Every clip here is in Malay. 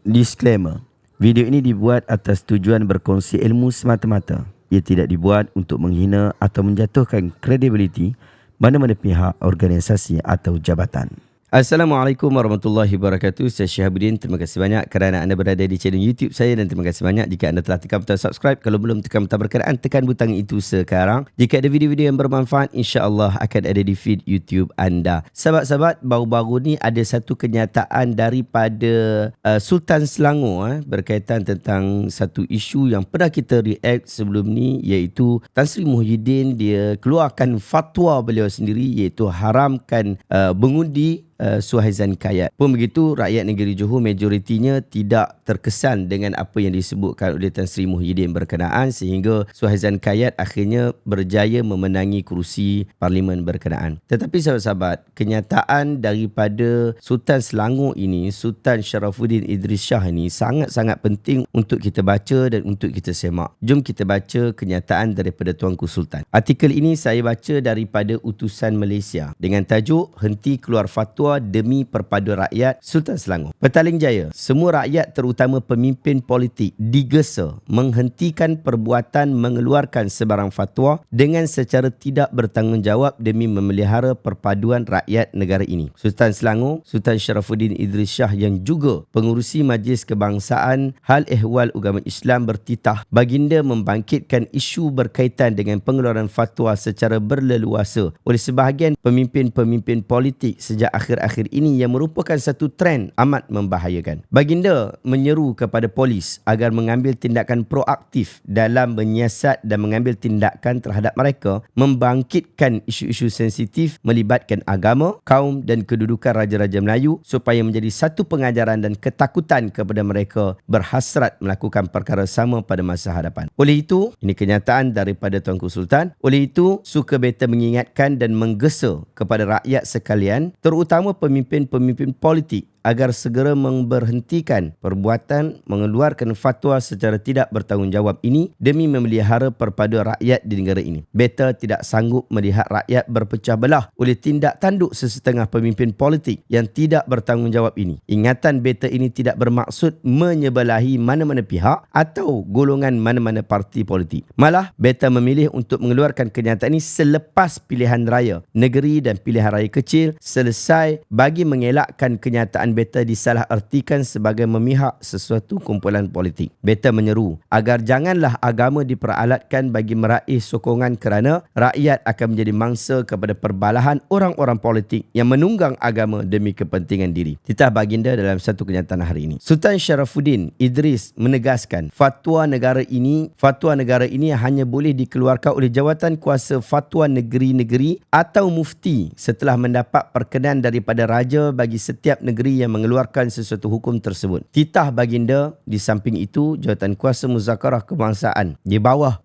Disclaimer. Video ini dibuat atas tujuan berkongsi ilmu semata-mata. Ia tidak dibuat untuk menghina atau menjatuhkan kredibiliti mana-mana pihak, organisasi atau jabatan. Assalamualaikum warahmatullahi wabarakatuh. Saya Syihabuddin. Terima kasih banyak kerana anda berada di channel YouTube saya dan terima kasih banyak jika anda telah tekan butang subscribe. Kalau belum tekan butang berkenaan, tekan butang itu sekarang. Jika ada video-video yang bermanfaat, insya-Allah akan ada di feed YouTube anda. Sahabat-sahabat, baru-baru ni ada satu kenyataan daripada Sultan Selangor berkaitan tentang satu isu yang pernah kita react sebelum ni, iaitu Tan Sri Muhyiddin dia keluarkan fatwa beliau sendiri iaitu haramkan mengundi Suhaizan Kayat. Pun begitu, rakyat negeri Johor majoritinya tidak terkesan dengan apa yang disebutkan oleh Tan Sri Muhyiddin berkenaan, sehingga Suhaizan Kayat akhirnya berjaya memenangi kerusi parlimen berkenaan. Tetapi sahabat-sahabat, kenyataan daripada Sultan Selangor ini, Sultan Sharafuddin Idris Shah ini sangat-sangat penting untuk kita baca dan untuk kita semak. Jom kita baca kenyataan daripada Tuanku Sultan. Artikel ini saya baca daripada Utusan Malaysia dengan tajuk Henti Keluar Fatwa Demi Perpadu Rakyat Sultan Selangor. Petaling jaya, semua rakyat terutama pemimpin politik digesa menghentikan perbuatan mengeluarkan sebarang fatwa dengan secara tidak bertanggungjawab demi memelihara perpaduan rakyat negara ini. Sultan Selangor, Sultan Sharafuddin Idris Shah yang juga pengurusi Majlis Kebangsaan Hal Ehwal Agama Islam bertitah baginda membangkitkan isu berkaitan dengan pengeluaran fatwa secara berleluasa oleh sebahagian pemimpin-pemimpin politik sejak akhir-akhir ini yang merupakan satu trend amat membahayakan. Baginda menyeru kepada polis agar mengambil tindakan proaktif dalam menyiasat dan mengambil tindakan terhadap mereka membangkitkan isu-isu sensitif melibatkan agama, kaum dan kedudukan Raja-Raja Melayu supaya menjadi satu pengajaran dan ketakutan kepada mereka berhasrat melakukan perkara sama pada masa hadapan. Oleh itu, ini kenyataan daripada Tuanku Sultan. Oleh itu, suka beta mengingatkan dan menggesa kepada rakyat sekalian, terutama pemimpin-pemimpin politik agar segera memberhentikan perbuatan mengeluarkan fatwa secara tidak bertanggungjawab ini demi memelihara perpaduan rakyat di negara ini. Beta tidak sanggup melihat rakyat berpecah belah oleh tindak tanduk sesetengah pemimpin politik yang tidak bertanggungjawab ini. Ingatan beta ini tidak bermaksud menyebelahi mana-mana pihak atau golongan mana-mana parti politik. Malah, beta memilih untuk mengeluarkan kenyataan ini selepas pilihan raya negeri dan pilihan raya kecil selesai bagi mengelakkan kenyataan beta disalahartikan sebagai memihak sesuatu kumpulan politik. Beta menyeru agar janganlah agama diperalatkan bagi meraih sokongan kerana rakyat akan menjadi mangsa kepada perbalahan orang-orang politik yang menunggang agama demi kepentingan diri. Titah baginda dalam satu kenyataan hari ini. Sultan Sharafuddin Idris menegaskan fatwa negara ini hanya boleh dikeluarkan oleh jawatan kuasa fatwa negeri-negeri atau mufti setelah mendapat perkenan daripada raja bagi setiap negeri yang mengeluarkan sesuatu hukum tersebut. Titah baginda di samping itu jawatan kuasa muzakarah kebangsaan di bawah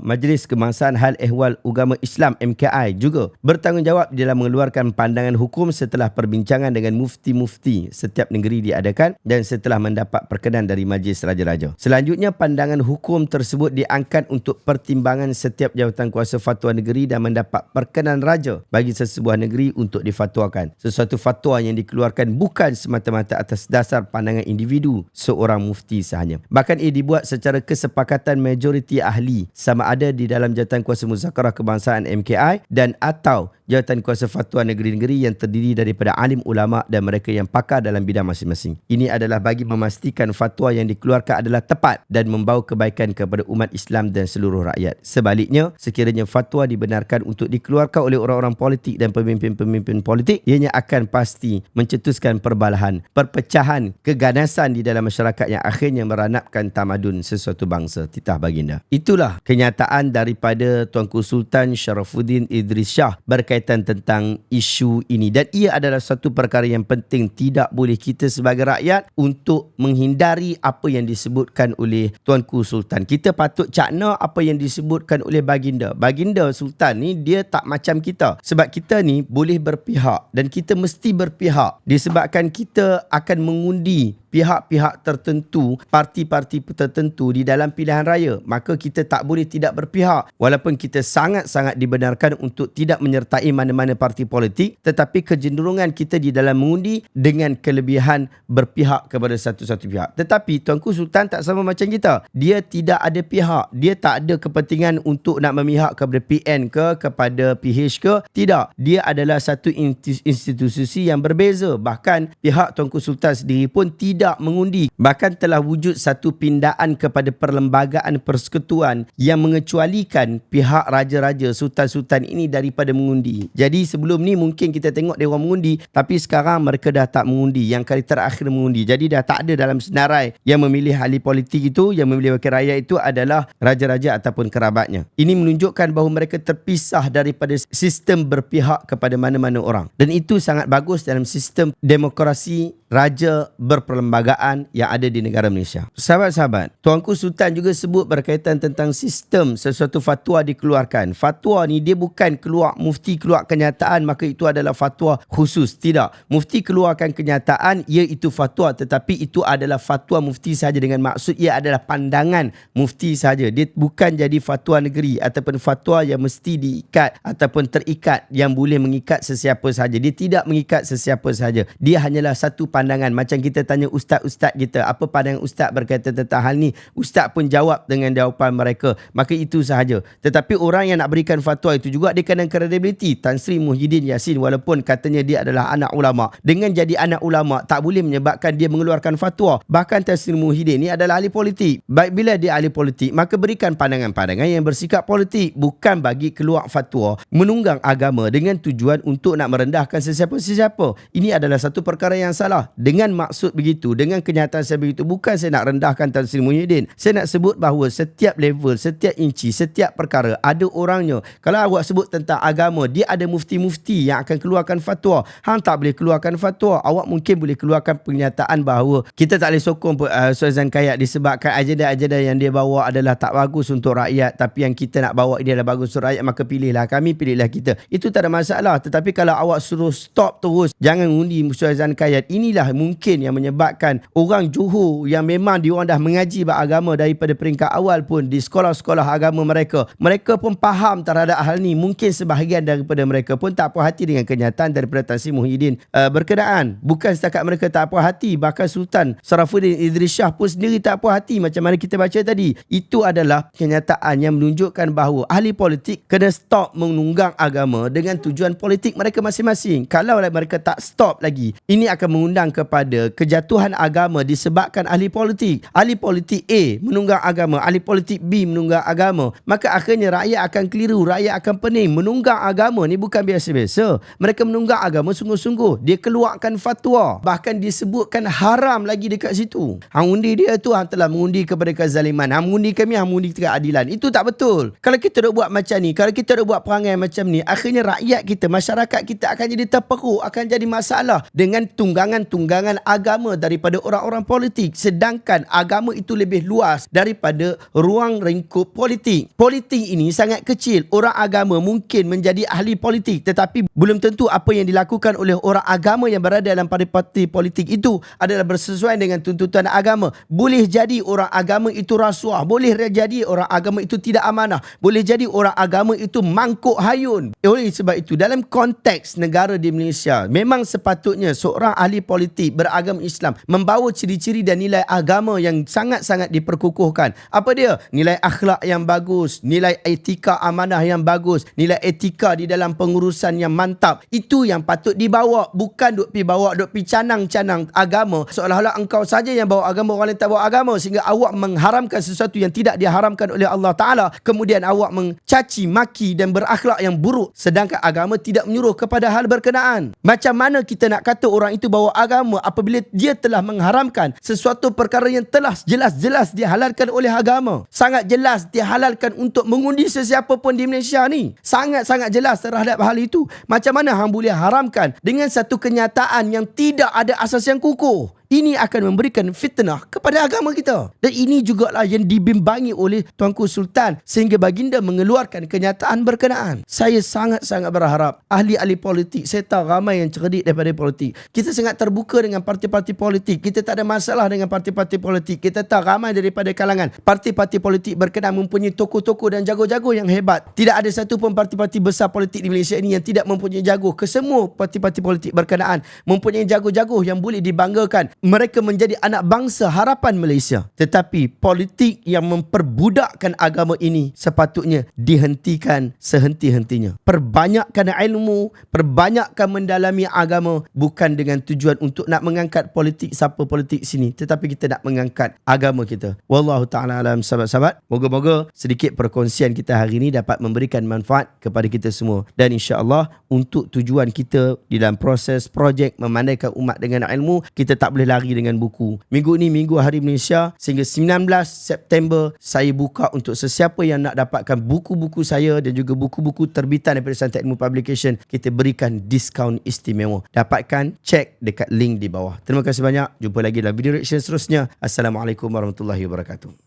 Majlis Kebangsaan Hal Ehwal Agama Islam MKI juga bertanggungjawab dalam mengeluarkan pandangan hukum setelah perbincangan dengan mufti-mufti setiap negeri diadakan dan setelah mendapat perkenan dari Majlis Raja-Raja. Selanjutnya, pandangan hukum tersebut diangkat untuk pertimbangan setiap jawatan kuasa fatwa negeri dan mendapat perkenan raja bagi sesebuah negeri untuk difatwakan. Sesuatu fatwa yang dikeluarkan bukan semata-mata atas dasar pandangan individu seorang mufti sahaja. Bahkan ia dibuat secara kesepakatan majoriti ahli sama ada di dalam jawatan kuasa muzakarah kebangsaan MKI dan atau jawatan kuasa fatwa negeri-negeri yang terdiri daripada alim ulama dan mereka yang pakar dalam bidang masing-masing. Ini adalah bagi memastikan fatwa yang dikeluarkan adalah tepat dan membawa kebaikan kepada umat Islam dan seluruh rakyat. Sebaliknya, sekiranya fatwa dibenarkan untuk dikeluarkan oleh orang-orang politik dan pemimpin-pemimpin politik, ianya akan pasti mencetuskan perbalahan, perpecahan, keganasan di dalam masyarakat yang akhirnya meranapkan tamadun sesuatu bangsa. Titah baginda. Itulah kenyataan daripada Tuanku Sultan Sharafuddin Idris Shah berkaitan tentang isu ini, dan ia adalah satu perkara yang penting. Tidak boleh kita sebagai rakyat untuk menghindari apa yang disebutkan oleh Tuanku Sultan. Kita patut cakna apa yang disebutkan oleh baginda. Baginda Sultan ni dia tak macam kita, sebab kita ni boleh berpihak dan kita mesti berpihak disebabkan kita akan mengundi pihak-pihak tertentu, parti-parti tertentu di dalam pilihan raya, maka kita tak boleh tidak berpihak. Walaupun kita sangat-sangat dibenarkan untuk tidak menyertai mana-mana parti politik, tetapi kecenderungan kita di dalam mengundi dengan kelebihan berpihak kepada satu-satu pihak. Tetapi Tuanku Sultan tak sama macam kita. Dia tidak ada pihak. Dia tak ada kepentingan untuk nak memihak kepada PN ke, kepada PH ke. Tidak. Dia adalah satu institusi yang berbeza. Bahkan pihak Tuanku Sultan sendiri pun tidak mengundi. Bahkan telah wujud satu pindaan kepada perlembagaan persekutuan yang mengecualikan pihak raja-raja, sultan-sultan ini daripada mengundi. Jadi sebelum ni mungkin kita tengok dia orang mengundi, tapi sekarang mereka dah tak mengundi. Yang kali terakhir mengundi. Jadi dah tak ada dalam senarai yang memilih ahli politik itu, yang memilih wakil rakyat itu adalah raja-raja ataupun kerabatnya. Ini menunjukkan bahawa mereka terpisah daripada sistem berpihak kepada mana-mana orang. Dan itu sangat bagus dalam sistem demokrasi raja berperlembagaan yang ada di negara Malaysia. Sahabat-sahabat, Tuanku Sultan juga sebut berkaitan tentang sistem sesuatu fatwa dikeluarkan. Fatwa ni dia bukan keluar, mufti keluar kenyataan maka itu adalah fatwa khusus. Tidak. Mufti keluarkan kenyataan, iaitu fatwa, tetapi itu adalah fatwa mufti sahaja dengan maksud ia adalah pandangan mufti sahaja. Dia bukan jadi fatwa negeri ataupun fatwa yang mesti diikat ataupun terikat yang boleh mengikat sesiapa sahaja. Dia tidak mengikat sesiapa sahaja. Dia hanyalah satu pandangan. Macam kita tanya ustaz-ustaz kita, apa pandangan ustaz berkaitan tentang hal ni? Ustaz pun jawab dengan jawapan mereka. Maka itu sahaja. Tetapi orang yang nak berikan fatwa itu juga dia kena kredibiliti. Tan Sri Muhyiddin Yassin, walaupun katanya dia adalah anak ulama, dengan jadi anak ulama tak boleh menyebabkan dia mengeluarkan fatwa. Bahkan Tan Sri Muhyiddin ni adalah ahli politik. Baik bila dia ahli politik, maka berikan pandangan-pandangan yang bersikap politik, bukan bagi keluar fatwa menunggang agama dengan tujuan untuk nak merendahkan sesiapa-sesiapa. Ini adalah satu perkara yang salah. Dengan maksud begitu, dengan kenyataan saya begitu, bukan saya nak rendahkan Tan Sri Muhyiddin. Saya nak sebut bahawa setiap level, setiap inci, setiap perkara ada orangnya. Kalau awak sebut tentang agama, dia ada mufti-mufti yang akan keluarkan fatwa. Hang tak boleh keluarkan fatwa. Awak mungkin boleh keluarkan pernyataan bahawa kita tak boleh sokong Suhaizan Kayat disebabkan agenda-agenda yang dia bawa adalah tak bagus untuk rakyat, tapi yang kita nak bawa ini adalah bagus untuk rakyat, maka pilihlah kami, pilihlah kita. Itu tak ada masalah. Tetapi kalau awak suruh stop terus, jangan undi Suhaizan Kayat, inilah mungkin yang menyebabkan orang Johor yang memang diorang dah mengaji agama daripada peringkat awal pun di sekolah-sekolah agama mereka pun faham terhadap hal ni. Mungkin sebahagian daripada mereka pun tak puas hati dengan kenyataan daripada Tan Sri Muhyiddin berkenaan. Bukan setakat mereka tak puas hati, bahkan Sultan Sarafuddin Idris Shah pun sendiri tak puas hati. Macam mana kita baca tadi, itu adalah kenyataan yang menunjukkan bahawa ahli politik kena stop menunggang agama dengan tujuan politik mereka masing-masing. Kalau mereka tak stop lagi, ini akan mengundang kepada kejatuhan agama disebabkan ahli politik. Ahli politik A menunggang agama, ahli politik B menunggang agama. Maka akhirnya rakyat akan keliru, rakyat akan pening. Menunggang agama ni bukan biasa-biasa. Mereka menunggang agama sungguh-sungguh. Dia keluarkan fatwa. Bahkan disebutkan haram lagi dekat situ. Hang undi dia tu, hang telah mengundi kepada kezaliman. Hang mengundi kami, hang mengundi keadilan. Itu tak betul. Kalau kita duk buat macam ni, kalau kita duk buat perangai macam ni, akhirnya rakyat kita, masyarakat kita akan jadi terperuk, akan jadi masalah dengan tunggangan-tunggangan agama daripada orang-orang politik. Sedangkan agama itu lebih luas daripada ruang lingkup politik. Politik ini sangat kecil. Orang agama mungkin menjadi ahli politik, tetapi belum tentu apa yang dilakukan oleh orang agama yang berada dalam parti politik itu adalah bersesuaian dengan tuntutan agama. Boleh jadi orang agama itu rasuah, boleh jadi orang agama itu tidak amanah, boleh jadi orang agama itu mangkuk hayun. Oleh sebab itu, dalam konteks negara di Malaysia, memang sepatutnya seorang ahli politik beragama Islam membawa ciri-ciri dan nilai agama yang sangat-sangat diperkukuhkan. Apa dia? Nilai akhlak yang bagus, nilai etika amanah yang bagus, nilai etika di dalam pengurusan yang mantap. Itu yang patut dibawa, bukan duk pi canang-canang agama seolah-olah engkau saja yang bawa agama, orang lain tak bawa agama, sehingga awak mengharamkan sesuatu yang tidak diharamkan oleh Allah Ta'ala. Kemudian awak mencaci maki dan berakhlak yang buruk, sedangkan agama tidak menyuruh kepada hal berkenaan. Macam mana kita nak kata orang itu bawa agama apabila dia telah mengharamkan sesuatu perkara yang telah jelas-jelas dihalalkan oleh agama? Sangat jelas dihalalkan untuk mengundi sesiapa pun di Malaysia ni. Sangat-sangat jelas terhadap hal itu. Macam mana hang boleh haramkan dengan satu kenyataan yang tidak ada asas yang kukuh? Ini akan memberikan fitnah kepada agama kita. Dan ini jugalah yang dibimbangi oleh Tuanku Sultan sehingga baginda mengeluarkan kenyataan berkenaan. Saya sangat-sangat berharap ahli-ahli politik, saya tahu ramai yang cerdik daripada politik. Kita sangat terbuka dengan parti-parti politik. Kita tak ada masalah dengan parti-parti politik. Kita tahu ramai daripada kalangan parti-parti politik berkenaan mempunyai tokoh-tokoh dan jago-jago yang hebat. Tidak ada satu pun parti-parti besar politik di Malaysia ini yang tidak mempunyai jago. Kesemua parti-parti politik berkenaan mempunyai jago-jago yang boleh dibanggakan. Mereka menjadi anak bangsa harapan Malaysia. Tetapi politik yang memperbudakkan agama ini sepatutnya dihentikan sehenti-hentinya. Perbanyakkan ilmu, perbanyakkan mendalami agama, bukan dengan tujuan untuk nak mengangkat politik siapa politik sini, tetapi kita nak mengangkat agama kita. Wallahu ta'ala alam, sahabat-sahabat. Moga-moga sedikit perkongsian kita hari ini dapat memberikan manfaat kepada kita semua. Dan insya-Allah untuk tujuan kita di dalam proses projek memandaikan umat dengan ilmu, kita tak boleh lari dengan buku. Minggu ni Minggu Hari Malaysia, sehingga 19 September saya buka untuk sesiapa yang nak dapatkan buku-buku saya dan juga buku-buku terbitan daripada Santai Ilmu Publication, kita berikan diskaun istimewa. Dapatkan, cek dekat link di bawah. Terima kasih banyak. Jumpa lagi dalam video reaction seterusnya. Assalamualaikum warahmatullahi wabarakatuh.